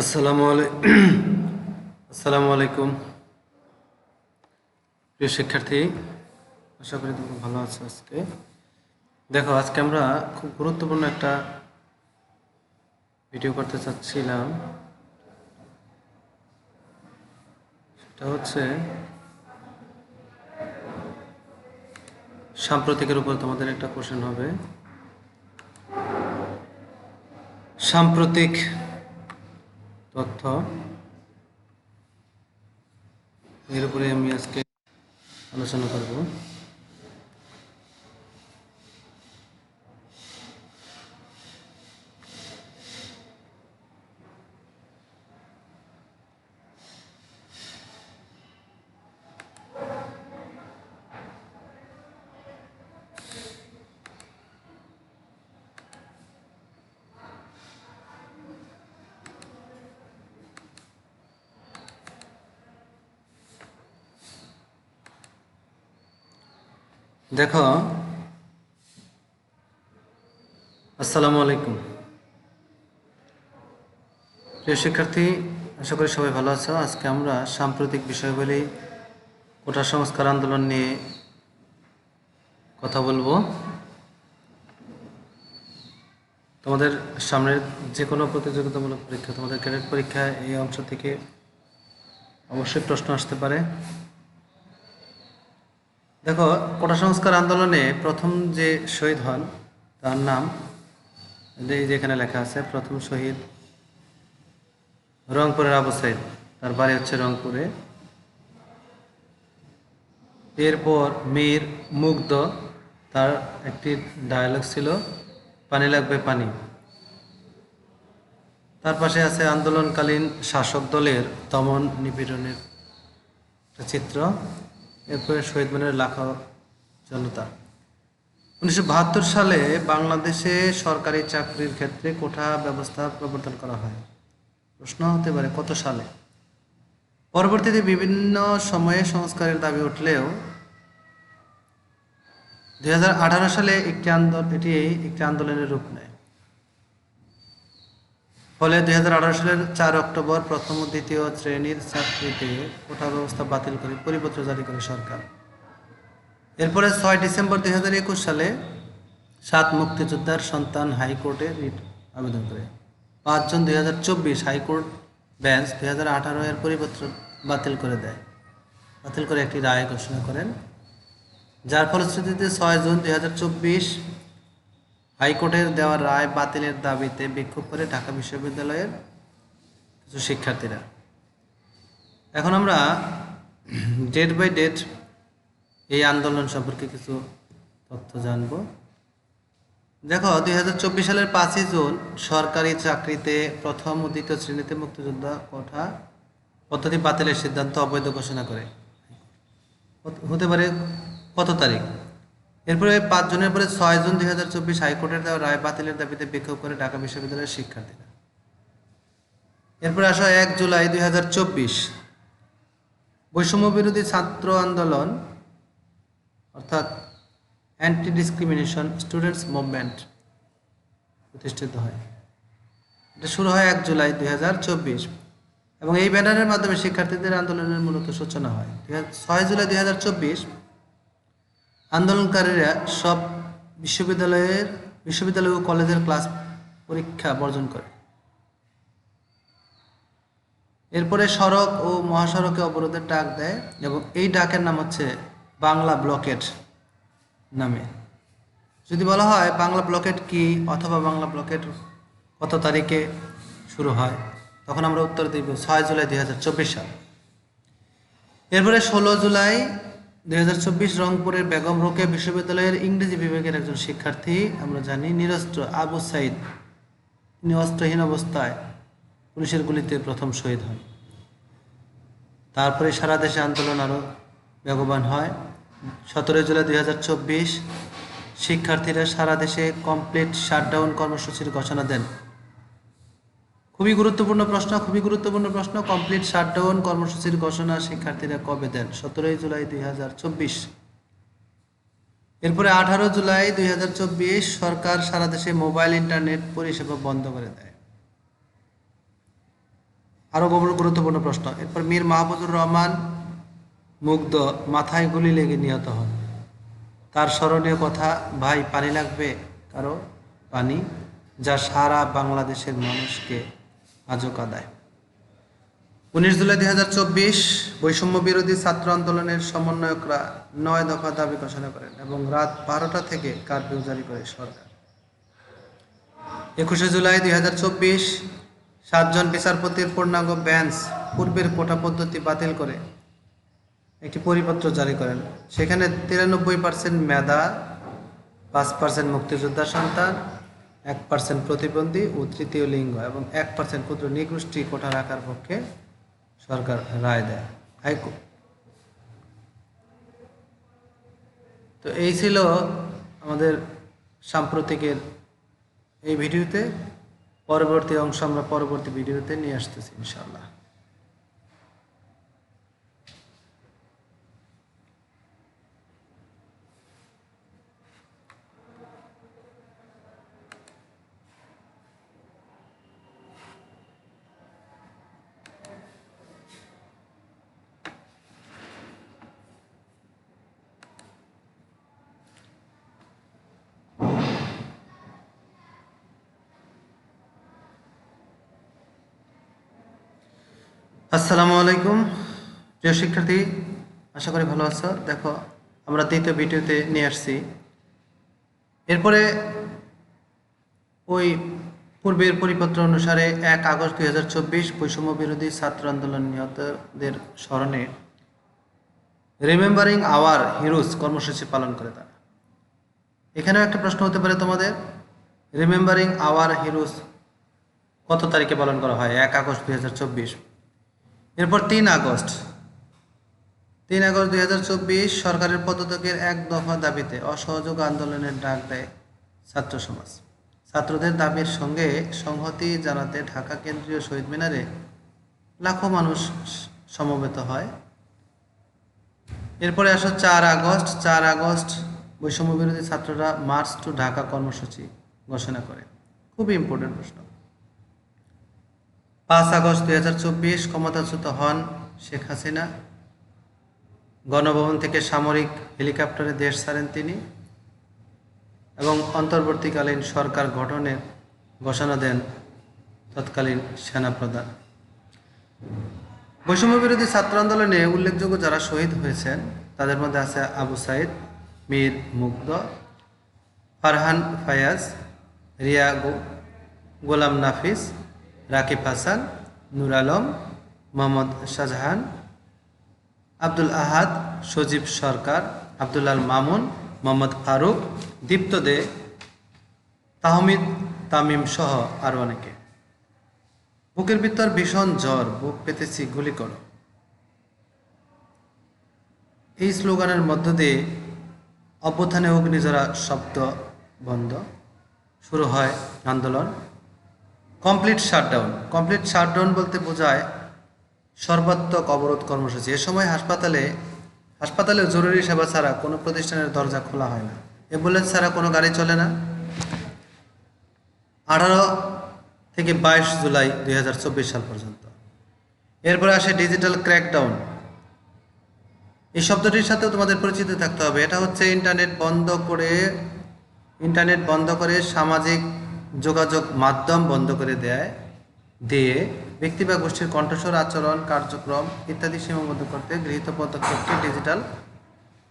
আসসালামু আলাইকুম প্রিয় শিক্ষার্থী, আশা করি তুমি ভালো আছো। দেখো, আজকে আমরা খুব গুরুত্বপূর্ণ একটা ভিডিও করতে চাচ্ছিলাম। সেটা হচ্ছে সাম্প্রতিকের উপর তোমাদের একটা কোশ্চেন হবে। সাম্প্রতিক তথ্য, এর উপরে আমি আজকে আলোচনা করব। দেখো, আসসালামু আলাইকুম প্রিয় শিক্ষার্থী, আশা করি সবাই ভালো আছো। আজকে আমরা সাম্প্রতিক বিষয়গুলি কোটা সংস্কার আন্দোলন নিয়ে কথা বলবো। তোমাদের সামনের যে কোনো প্রতিযোগিতামূলক পরীক্ষা, তোমাদের ক্যাডেট পরীক্ষা, এই অংশ থেকে অবশ্যই প্রশ্ন আসতে পারে। দেখো, কোটা সংস্কার আন্দোলনে প্রথম যে শহীদ হন তার নাম যেখানে লেখা আছে, প্রথম শহীদ রংপুরের আবু সাইদ, তার বাড়ি হচ্ছে রংপুরে। এরপর মীর মুগ্ধ, তার একটি ডায়ালগ ছিল, পানি লাগবে পানি। তার পাশে আছে আন্দোলনকালীন শাসক দলের দমন নিপীড়নের চিত্র। এরপরে শহীদ মিনারের লাখো জনতা। 1972 সালে বাংলাদেশে সরকারি চাকরির ক্ষেত্রে কোটা ব্যবস্থা প্রবর্তন করা হয়। প্রশ্ন হতে পারে কত সালে। পরবর্তীতে বিভিন্ন সময়ে সংস্কারের দাবি উঠলেও 2018 সালে এটি একটি আন্দোলনের রূপ নেয়। ফলে 2018 সালের 4 অক্টোবর প্রথম ও দ্বিতীয় শ্রেণীর চাকরিতে কোটা ব্যবস্থা বাতিল করে পরিপত্র জারি করে সরকার। এরপরে 6 ডিসেম্বর 2021 সালে 7 মুক্তিযোদ্ধার সন্তান হাইকোর্টে রিট আবেদন করে। 5 জুন 2024 হাইকোর্ট বেঞ্চ 2018 এর পরিপত্র বাতিল করে একটি রায় ঘোষণা করেন, যার ফলশ্রুতিতে 6 জুন 2024 হাইকোর্টের দেওয়া রায় বাতিলের দাবিতে বিক্ষোভ করে ঢাকা বিশ্ববিদ্যালয়ের কিছু শিক্ষার্থীরা। এখন আমরা ডেট বাই ডেট এই আন্দোলন সম্পর্কে কিছু তথ্য জানব। দেখো, 2024 সালের 5 জুন সরকারি চাকরিতে প্রথম ও দ্বিতীয় শ্রেণীতে মুক্তিযোদ্ধা কোটা পদ্ধতি বাতিলের সিদ্ধান্ত অবৈধ ঘোষণা করে। হতে পারে কত তারিখ। এরপরে 5 জুনের পরে 6 জুন 2024 হাইকোর্টের দেওয়া রায় বাতিলের দাবিতে বিক্ষোভ করে ঢাকা বিশ্ববিদ্যালয়ের শিক্ষার্থীরা। এরপরে আসা 1 জুলাই 2024 বৈষম্য বিরোধী ছাত্র আন্দোলন, অর্থাৎ অ্যান্টি ডিসক্রিমিনেশন স্টুডেন্টস মুভমেন্ট প্রতিষ্ঠিত হয়। এটা শুরু হয় 1 জুলাই 2024 এবং এই ব্যানারের মাধ্যমে শিক্ষার্থীদের আন্দোলনের মূলত সূচনা হয়। 6 জুলাই 2024 আন্দোলনকারীরা সব বিশ্ববিদ্যালয় ও কলেজের ক্লাস পরীক্ষা বর্জন করে। এরপরে সড়ক ও মহাসড়কে অবরোধের ডাক দেয় এবং এই ডাকের নাম হচ্ছে বাংলা ব্লকেড নামে। যদি বলা হয় বাংলা ব্লকেড কি অথবা বাংলা ব্লকেড কত তারিখে শুরু হয়, তখন আমরা উত্তর দিব 6 জুলাই 2024 সাল। এরপরে 16 জুলাই 2024 রংপুরের বেগম রোকেয়া বিশ্ববিদ্যালয়ের ইংরেজি বিভাগের একজন শিক্ষার্থী, আমরা জানি নিরস্ত্র আবু সাইদ, তিনি অস্ত্রহীন অবস্থায় পুলিশের গুলিতে প্রথম শহীদ হন। তারপরে সারা দেশে আন্দোলন আরও বেগবান হয়। 17 জুলাই 2024 শিক্ষার্থীরা সারা দেশে কমপ্লিট শাটডাউন কর্মসূচির ঘোষণা দেন। খুবই গুরুত্বপূর্ণ প্রশ্ন। কমপ্লিট শাটডাউন কর্মসূচির ঘোষণা শিক্ষার্থীরা কবে দেন? 17 জুলাই 2024। এরপরে 18 জুলাই 2024 সরকার সারা দেশে মোবাইল ইন্টারনেট পরিষেবা বন্ধ করে দেয়। আরও গুরুত্বপূর্ণ প্রশ্ন। এরপর মীর মাহবুবুর রহমান মুগ্ধ মাথায় গুলি লেগে নিহত হন। তার স্মরণীয় কথা, ভাই পানি লাগবে কারো পানি, যা সারা বাংলাদেশের মানুষকে আজও কাঁদায়। 19 জুলাই 2024 বৈষম্য বিরোধী ছাত্র আন্দোলনের সমন্বয়করা 9 দফা দাবি ঘোষণা করেন এবং রাত 12টা থেকে কারফিউ জারি করে সরকার। 21 জুলাই 2024 7 জন বিচারপতির পূর্ণাঙ্গ বেঞ্চ পূর্বের কোটা পদ্ধতি বাতিল করে একটি পরিপত্র জারি করেন। সেখানে 93% মেধা, 5% মুক্তিযোদ্ধার সন্তান, 1% প্রতিবন্ধী ও তৃতীয় লিঙ্গ এবং 1% ক্ষুদ্র নৃগোষ্ঠী কোটা রাখার পক্ষে সরকার রায় দেয় হাইকোর্ট। তো এই ছিল আমাদের সাম্প্রতিকের এই ভিডিওতে। পরবর্তী অংশ আমরা পরবর্তী ভিডিওতে নিয়ে আসতেছি ইনশাআল্লাহ। আসসালামু আলাইকুম প্রিয় শিক্ষার্থী, আশা করি ভালো আছো। দেখো আমরা দ্বিতীয় ভিডিওতে নিয়ে আসছি। এরপরে ওই পূর্বের পরিপত্র অনুসারে 1 আগস্ট 2024 বৈষম্য বিরোধী ছাত্র আন্দোলন নিহতদের স্মরণে রিমেম্বারিং আওয়ার হিরোজ কর্মসূচি পালন করে তারা। এখানেও একটা প্রশ্ন হতে পারে তোমাদের, রিমেম্বারিং আওয়ার হিরোজ কত তারিখে পালন করা হয়? 1 আগস্ট 2024। এরপর 3 আগস্ট 2024 সরকারের পদত্যাগের 1 দফা দাবিতে অসহযোগ আন্দোলনের ডাক দেয় ছাত্র সমাজ। ছাত্রদের দাবির সঙ্গে সংহতি জানাতে ঢাকা কেন্দ্রীয় শহীদ মিনারে লাখো মানুষ সমবেত হয়। এরপরে আসো 4 আগস্ট বৈষম্য বিরোধী ছাত্ররা মার্চ টু ঢাকা কর্মসূচি ঘোষণা করে। খুবই ইম্পর্টেন্ট প্রশ্ন। 5 আগস্ট 2024 ক্ষমতাচ্যুত হন শেখ হাসিনা। গণভবন থেকে সামরিক হেলিকপ্টারে দেশ ছাড়েন তিনি এবং অন্তর্বর্তীকালীন সরকার গঠনের ঘোষণা দেন তৎকালীন সেনাপ্রধান। বৈষম্য বিরোধী ছাত্র আন্দোলনে উল্লেখযোগ্য যারা শহীদ হয়েছেন তাদের মধ্যে আছে আবু সাইদ, মীর মুগ্ধ, ফারহান ফায়াজ, রিয়া গোলাম নাফিস, রাকিব হাসান, নূর আলম, মোহাম্মদ শাহজাহান, আব্দুল আহাদ, সজীব সরকার, আব্দুল্লাল মামুন, মোহাম্মদ ফারুক, দীপ্ত দে, তাহমিদ তামিম সহ আরও অনেকে। বুকের ভিতর ভীষণ জ্বর, বুক পেতেছি গুলি করো, এই স্লোগানের মধ্য দিয়ে অভ্যুত্থানে অগ্নিঝরা শব্দ বন্ধ শুরু হয় আন্দোলন। কমপ্লিট শাটডাউন বলতে বোঝায় সর্বাত্মক অবরোধ কর্মসূচি। এ সময় হাসপাতালে জরুরি সেবা ছাড়া কোনো প্রতিষ্ঠানের দরজা খোলা হয় না, অ্যাম্বুলেন্স ছাড়া কোনো গাড়ি চলে না। 18 থেকে 22 জুলাই 2024 সাল পর্যন্ত। এরপরে আসে ডিজিটাল ক্র্যাকডাউন। এই শব্দটির সাথেও তোমাদের পরিচিত থাকতে হবে। এটা হচ্ছে ইন্টারনেট বন্ধ করে সামাজিক যোগাযোগ মাধ্যম বন্ধ করে দিয়ে ব্যক্তি বা গোষ্ঠীর কণ্ঠস্বর, আচরণ, কার্যক্রম ইত্যাদি সীমাবদ্ধ করতে গৃহীত পদক্ষেপকে ডিজিটাল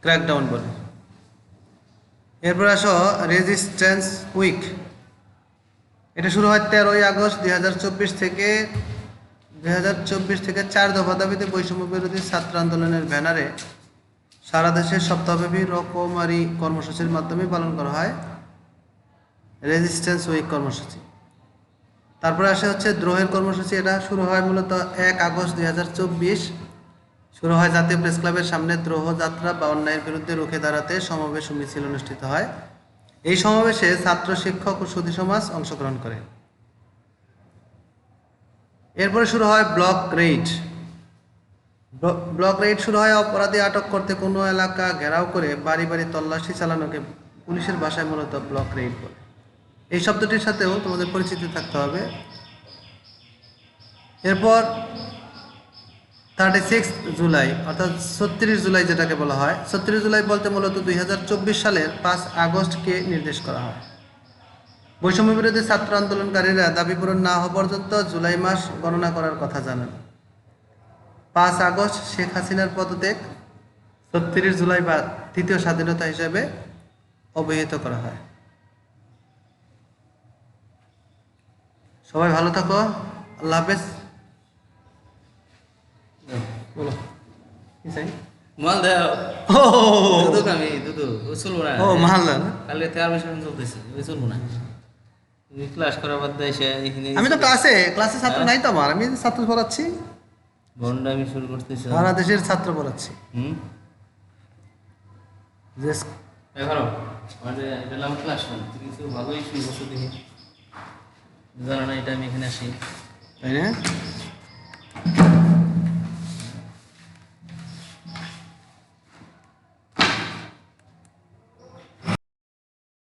ক্র্যাকডাউন বলে। এরপর আসো রেজিস্ট্যান্স উইক। এটা শুরু হয় 13 আগস্ট 2024 থেকে 4 দফা দাবিতে বৈষম্য বিরোধী ছাত্র আন্দোলনের ব্যানারে সারা দেশে সপ্তাহব্যাপী রকমারি কর্মসূচির মাধ্যমে পালন করা হয় রেজিস্ট্যান্স উইক কর্মসূচি। তারপরে আসে হচ্ছে দ্রোহের কর্মসূচি। এটা শুরু হয় মূলত 1 আগস্ট 2024। শুরু হয় জাতীয় প্রেস ক্লাবের সামনে দ্রোহ যাত্রা বা অন্যায়ের বিরুদ্ধে রুখে দাঁড়াতে সমাবেশ ও মিছিল অনুষ্ঠিত হয়। এই সমাবেশে ছাত্র, শিক্ষক ও সুধী সমাজ অংশগ্রহণ করে। এরপরে শুরু হয় ব্লক রেইড শুরু হয় অপরাধী আটক করতে কোনো এলাকা ঘেরাও করে বাড়ি বাড়ি তল্লাশি চালানোকে পুলিশের ভাষায় মূলত ব্লক রেইড বলে। এই শব্দটির সাথেও তোমাদের পরিচিতি থাকতে হবে। এরপর 36 জুলাই অর্থাৎ 36 জুলাই যেটাকে বলা হয়, 36 জুলাই বলতে মূলত 2024 সালের 5 আগস্টকে নির্দেশ করা হয়। বৈষম্য বিরোধী ছাত্র আন্দোলনকারীরা দাবি পূরণ না হওয়া পর্যন্ত জুলাই মাস গণনা করার কথা জানান। 5 আগস্ট শেখ হাসিনার পদত্যাগ 36 জুলাই বা তৃতীয় স্বাধীনতা হিসেবে অভিহিত করা হয়। সবাই ভালো থাকো, আল্লাহ হাফেজ। বলো কি চাই? মাল দাও। ও দুধ আমি দুধ ওই চলবো না। ও মাল না? কালকে তেয়ার মিশন চলতেছে ওই চলবো না। তুমি ক্লাস করার বাদ দিয়ে এসে এখানে আমি তো ক্লাসে ছাত্র নাই তো আমার, আমি ছাত্র পড়াচ্ছি, ভণ্ডামি শুরু করতেছে। সারা দেশের ছাত্র পড়াচ্ছি। যে এগারো মানে এটা আমার ক্লাস রুম, তুমি কিছু ভালোই শুরু করছো দেখি, জানো না এটা আমি এখানে আসি তাই না?